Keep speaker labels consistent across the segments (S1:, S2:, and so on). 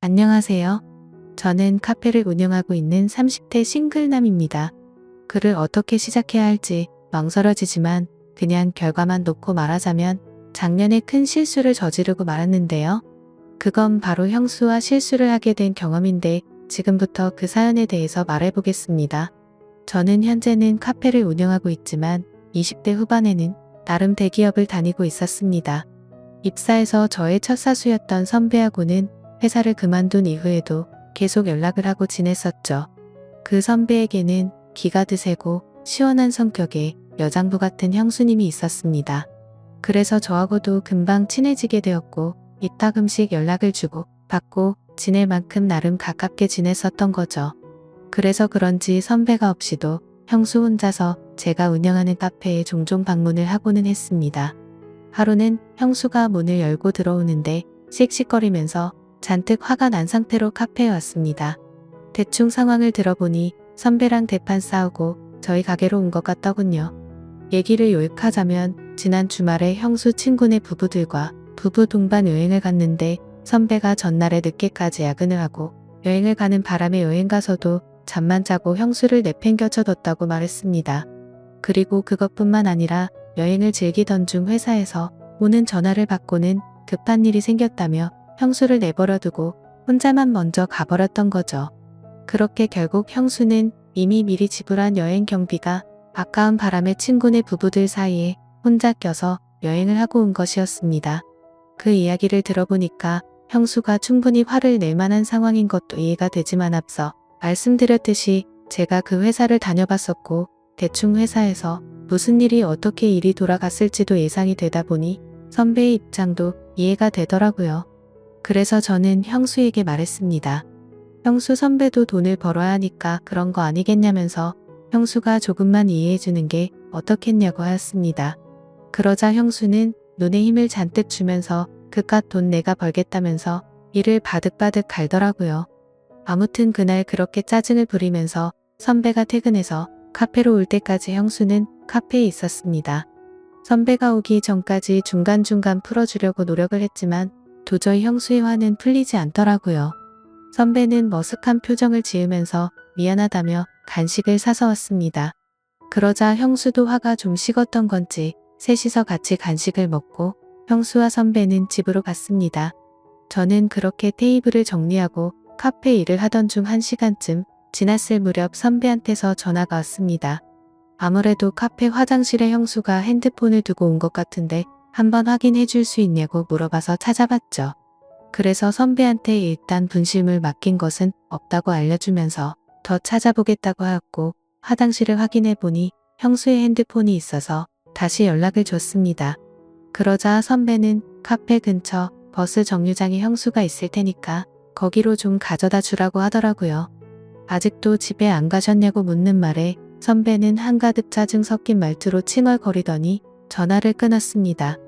S1: 안녕하세요. 저는 카페를 운영하고 있는 30대 싱글남입니다. 글을 어떻게 시작해야 할지 망설여지지만 그냥 결과만 놓고 말하자면 작년에 큰 실수를 저지르고 말았는데요. 그건 바로 형수와 실수를 하게 된 경험인데 지금부터 그 사연에 대해서 말해보겠습니다. 저는 현재는 카페를 운영하고 있지만 20대 후반에는 나름 대기업을 다니고 있었습니다. 입사해서 저의 첫 사수였던 선배하고는 회사를 그만둔 이후에도 계속 연락을 하고 지냈었죠. 그 선배에게는 기가 드세고 시원한 성격의 여장부 같은 형수님이 있었습니다. 그래서 저하고도 금방 친해지게 되었고 이따금씩 연락을 주고 받고 지낼 만큼 나름 가깝게 지냈었던 거죠. 그래서 그런지 선배가 없이도 형수 혼자서 제가 운영하는 카페에 종종 방문을 하고는 했습니다. 하루는 형수가 문을 열고 들어오는데 씩씩거리면서 잔뜩 화가 난 상태로 카페에 왔습니다. 대충 상황을 들어보니 선배랑 대판 싸우고 저희 가게로 온 것 같더군요. 얘기를 요약하자면 지난 주말에 형수 친구네 부부들과 부부 동반 여행을 갔는데 선배가 전날에 늦게까지 야근을 하고 여행을 가는 바람에 여행 가서도 잠만 자고 형수를 내팽겨쳐뒀다고 말했습니다. 그리고 그것뿐만 아니라 여행을 즐기던 중 회사에서 오는 전화를 받고는 급한 일이 생겼다며 형수를 내버려두고 혼자만 먼저 가버렸던 거죠. 그렇게 결국 형수는 이미 미리 지불한 여행 경비가 아까운 바람에 친구네 부부들 사이에 혼자 껴서 여행을 하고 온 것이었습니다. 그 이야기를 들어보니까 형수가 충분히 화를 낼 만한 상황인 것도 이해가 되지만 앞서 말씀드렸듯이 제가 그 회사를 다녀봤었고 대충 회사에서 무슨 일이 어떻게 일이 돌아갔을지도 예상이 되다 보니 선배의 입장도 이해가 되더라고요. 그래서 저는 형수에게 말했습니다. 형수 선배도 돈을 벌어야 하니까 그런 거 아니겠냐면서 형수가 조금만 이해해주는 게 어떻겠냐고 하였습니다. 그러자 형수는 눈에 힘을 잔뜩 주면서 그깟 돈 내가 벌겠다면서 이를 바득바득 갈더라고요. 아무튼 그날 그렇게 짜증을 부리면서 선배가 퇴근해서 카페로 올 때까지 형수는 카페에 있었습니다. 선배가 오기 전까지 중간중간 풀어주려고 노력을 했지만 도저히 형수의 화는 풀리지 않더라고요. 선배는 머쓱한 표정을 지으면서 미안하다며 간식을 사서 왔습니다. 그러자 형수도 화가 좀 식었던 건지 셋이서 같이 간식을 먹고 형수와 선배는 집으로 갔습니다. 저는 그렇게 테이블을 정리하고 카페 일을 하던 중 1시간쯤 지났을 무렵 선배한테서 전화가 왔습니다. 아무래도 카페 화장실에 형수가 핸드폰을 두고 온 것 같은데 한번 확인해 줄 수 있냐고 물어봐서 찾아봤죠. 그래서 선배한테 일단 분실물 맡긴 것은 없다고 알려주면서 더 찾아보겠다고 하였고 화장실을 확인해 보니 형수의 핸드폰이 있어서 다시 연락을 줬습니다. 그러자 선배는 카페 근처 버스 정류장에 형수가 있을 테니까 거기로 좀 가져다 주라고 하더라고요. 아직도 집에 안 가셨냐고 묻는 말에 선배는 한가득 짜증 섞인 말투로 칭얼거리더니 전화를 끊었습니다.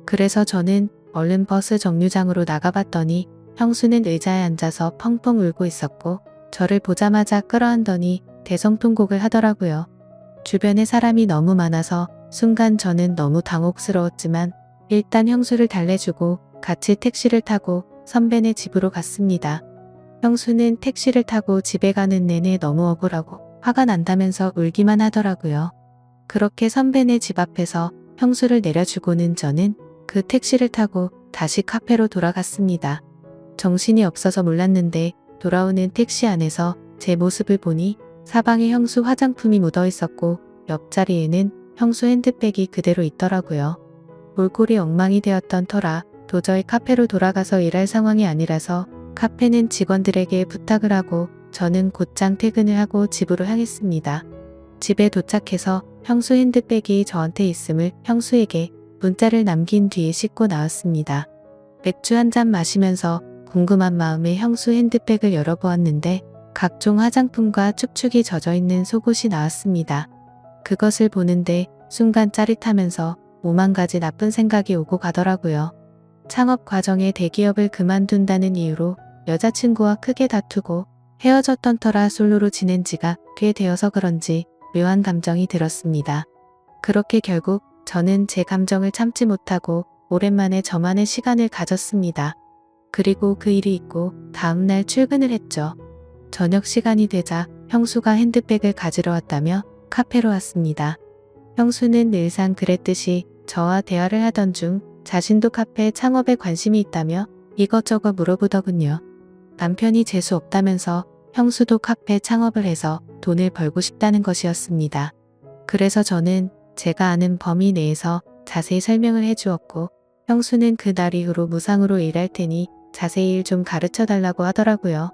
S1: 그래서 저는 얼른 버스 정류장으로 나가봤더니 형수는 의자에 앉아서 펑펑 울고 있었고 저를 보자마자 끌어안더니 대성통곡을 하더라고요. 주변에 사람이 너무 많아서 순간 저는 너무 당혹스러웠지만 일단 형수를 달래주고 같이 택시를 타고 선배네 집으로 갔습니다. 형수는 택시를 타고 집에 가는 내내 너무 억울하고 화가 난다면서 울기만 하더라고요. 그렇게 선배네 집 앞에서 형수를 내려주고는 저는 그 택시를 타고 다시 카페로 돌아갔습니다. 정신이 없어서 몰랐는데 돌아오는 택시 안에서 제 모습을 보니 사방에 형수 화장품이 묻어 있었고 옆자리에는 형수 핸드백이 그대로 있더라고요. 몰골이 엉망이 되었던 터라 도저히 카페로 돌아가서 일할 상황이 아니라서 카페는 직원들에게 부탁을 하고 저는 곧장 퇴근을 하고 집으로 향했습니다. 집에 도착해서 형수 핸드백이 저한테 있음을 형수에게 문자를 남긴 뒤에 씻고 나왔습니다. 맥주 한 잔 마시면서 궁금한 마음에 형수 핸드백을 열어보았는데 각종 화장품과 축축이 젖어있는 속옷이 나왔습니다. 그것을 보는데 순간 짜릿하면서 오만 가지 나쁜 생각이 오고 가더라고요. 창업 과정에 대기업을 그만둔다는 이유로 여자친구와 크게 다투고 헤어졌던 터라 솔로로 지낸 지가 꽤 되어서 그런지 묘한 감정이 들었습니다. 그렇게 결국 저는 제 감정을 참지 못하고 오랜만에 저만의 시간을 가졌습니다. 그리고 그 일이 있고 다음날 출근을 했죠. 저녁 시간이 되자 형수가 핸드백을 가지러 왔다며 카페로 왔습니다. 형수는 늘상 그랬듯이 저와 대화를 하던 중 자신도 카페 창업에 관심이 있다며 이것저것 물어보더군요. 남편이 재수 없다면서 형수도 카페 창업을 해서 돈을 벌고 싶다는 것이었습니다. 그래서 저는 제가 아는 범위 내에서 자세히 설명을 해주었고 형수는 그날 이후로 무상으로 일할 테니 자세히 일 좀 가르쳐 달라고 하더라고요.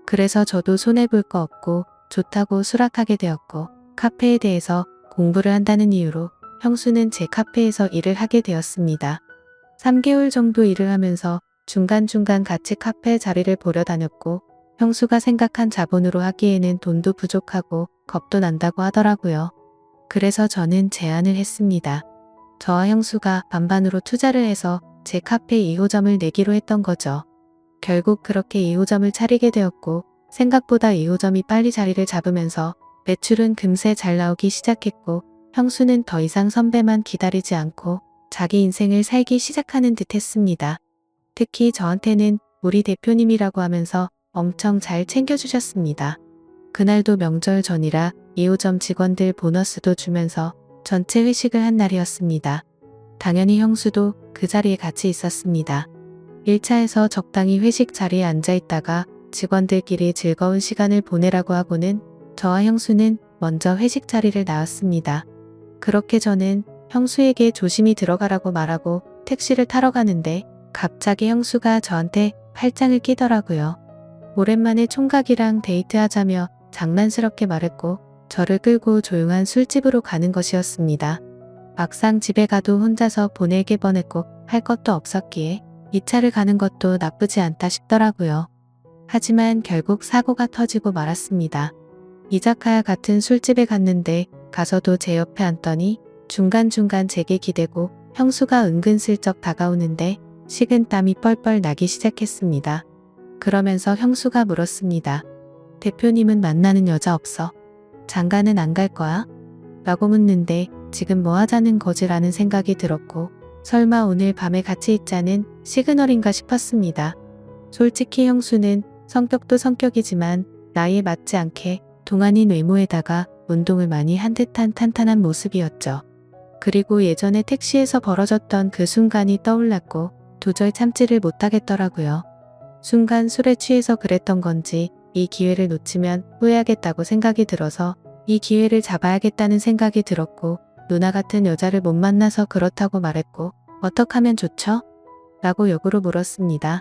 S1: 그래서 저도 손해볼 거 없고 좋다고 수락하게 되었고 카페에 대해서 공부를 한다는 이유로 형수는 제 카페에서 일을 하게 되었습니다. 3개월 정도 일을 하면서 중간중간 같이 카페 자리를 보러 다녔고 형수가 생각한 자본으로 하기에는 돈도 부족하고 겁도 난다고 하더라고요. 그래서 저는 제안을 했습니다. 저와 형수가 반반으로 투자를 해서 제 카페 2호점을 내기로 했던 거죠. 결국 그렇게 2호점을 차리게 되었고 생각보다 2호점이 빨리 자리를 잡으면서 매출은 금세 잘 나오기 시작했고 형수는 더 이상 선배만 기다리지 않고 자기 인생을 살기 시작하는 듯 했습니다. 특히 저한테는 우리 대표님이라고 하면서 엄청 잘 챙겨주셨습니다. 그날도 명절 전이라 2호점 직원들 보너스도 주면서 전체 회식을 한 날이었습니다. 당연히 형수도 그 자리에 같이 있었습니다. 1차에서 적당히 회식 자리에 앉아있다가 직원들끼리 즐거운 시간을 보내라고 하고는 저와 형수는 먼저 회식 자리를 나왔습니다. 그렇게 저는 형수에게 조심히 들어가라고 말하고 택시를 타러 가는데 갑자기 형수가 저한테 팔짱을 끼더라고요. 오랜만에 총각이랑 데이트하자며 장난스럽게 말했고 저를 끌고 조용한 술집으로 가는 것이었습니다. 막상 집에 가도 혼자서 보내게 뻔했고 할 것도 없었기에 이 차를 가는 것도 나쁘지 않다 싶더라고요. 하지만 결국 사고가 터지고 말았습니다. 이자카야 같은 술집에 갔는데 가서도 제 옆에 앉더니 중간중간 제게 기대고 형수가 은근슬쩍 다가오는데 식은땀이 뻘뻘 나기 시작했습니다. 그러면서 형수가 물었습니다. 대표님은 만나는 여자 없어? 장가는 안 갈 거야? 라고 묻는데 지금 뭐 하자는 거지라는 생각이 들었고 설마 오늘 밤에 같이 있자는 시그널인가 싶었습니다. 솔직히 형수는 성격도 성격이지만 나이에 맞지 않게 동안인 외모에다가 운동을 많이 한 듯한 탄탄한 모습이었죠. 그리고 예전에 택시에서 벌어졌던 그 순간이 떠올랐고 도저히 참지를 못하겠더라고요. 순간 술에 취해서 그랬던 건지 이 기회를 놓치면 후회하겠다고 생각이 들어서 이 기회를 잡아야겠다는 생각이 들었고 누나 같은 여자를 못 만나서 그렇다고 말했고 어떡 하면 좋죠? 라고 역으로 물었습니다.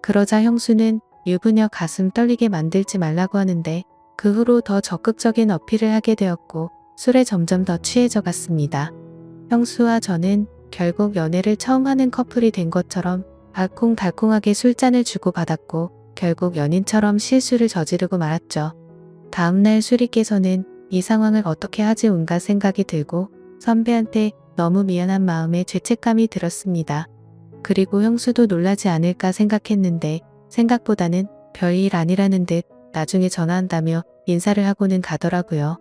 S1: 그러자 형수는 유부녀 가슴 떨리게 만들지 말라고 하는데 그 후로 더 적극적인 어필을 하게 되었고 술에 점점 더 취해져 갔습니다. 형수와 저는 결국 연애를 처음 하는 커플이 된 것처럼 알콩달콩하게 술잔을 주고받았고 결국 연인처럼 실수를 저지르고 말았죠. 다음날 술이 깨서는 이 상황을 어떻게 하지 온갖 생각이 들고 선배한테 너무 미안한 마음에 죄책감이 들었습니다. 그리고 형수도 놀라지 않을까 생각했는데 생각보다는 별일 아니라는 듯 나중에 전화한다며 인사를 하고는 가더라고요.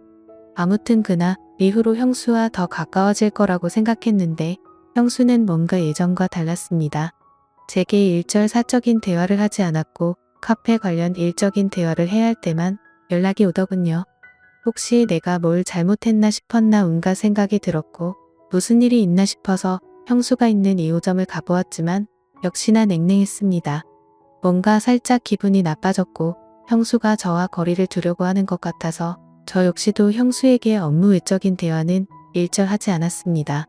S1: 아무튼 그날 이후로 형수와 더 가까워질 거라고 생각했는데 형수는 뭔가 예전과 달랐습니다. 제게 일절사적인 대화를 하지 않았고 카페 관련 일적인 대화를 해야 할 때만 연락이 오더군요. 혹시 내가 뭘 잘못했나 싶었나 온갖 생각이 들었고 무슨 일이 있나 싶어서 형수가 있는 2호점을 가보았지만 역시나 냉랭했습니다. 뭔가 살짝 기분이 나빠졌고 형수가 저와 거리를 두려고 하는 것 같아서 저 역시도 형수에게 업무 외적인 대화는 일절하지 않았습니다.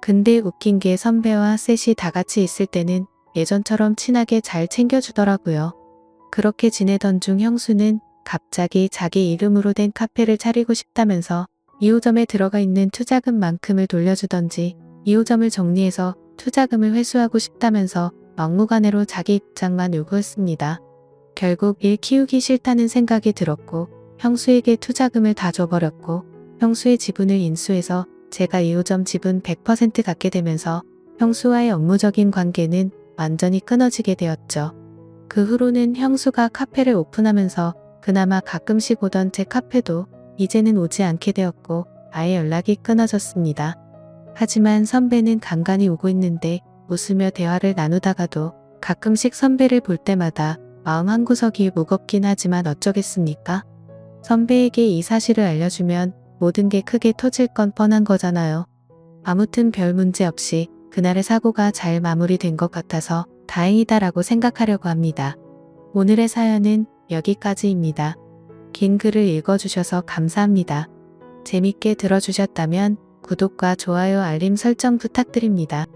S1: 근데 웃긴 게 선배와 셋이 다 같이 있을 때는 예전처럼 친하게 잘 챙겨주더라고요. 그렇게 지내던 중 형수는 갑자기 자기 이름으로 된 카페를 차리고 싶다면서 2호점에 들어가 있는 투자금만큼을 돌려주던지 2호점을 정리해서 투자금을 회수하고 싶다면서 막무가내로 자기 입장만 요구했습니다. 결국 일 키우기 싫다는 생각이 들었고 형수에게 투자금을 다 줘버렸고 형수의 지분을 인수해서 제가 2호점 지분 100% 갖게 되면서 형수와의 업무적인 관계는 완전히 끊어지게 되었죠. 그 후로는 형수가 카페를 오픈하면서 그나마 가끔씩 오던 제 카페도 이제는 오지 않게 되었고 아예 연락이 끊어졌습니다. 하지만 선배는 간간히 오고 있는데 웃으며 대화를 나누다가도 가끔씩 선배를 볼 때마다 마음 한구석이 무겁긴 하지만 어쩌겠습니까? 선배에게 이 사실을 알려주면 모든 게 크게 터질 건 뻔한 거잖아요. 아무튼 별 문제 없이 그날의 사고가 잘 마무리된 것 같아서 다행이다라고 생각하려고 합니다. 오늘의 사연은 여기까지입니다. 긴 글을 읽어주셔서 감사합니다. 재밌게 들어주셨다면 구독과 좋아요 알림 설정 부탁드립니다.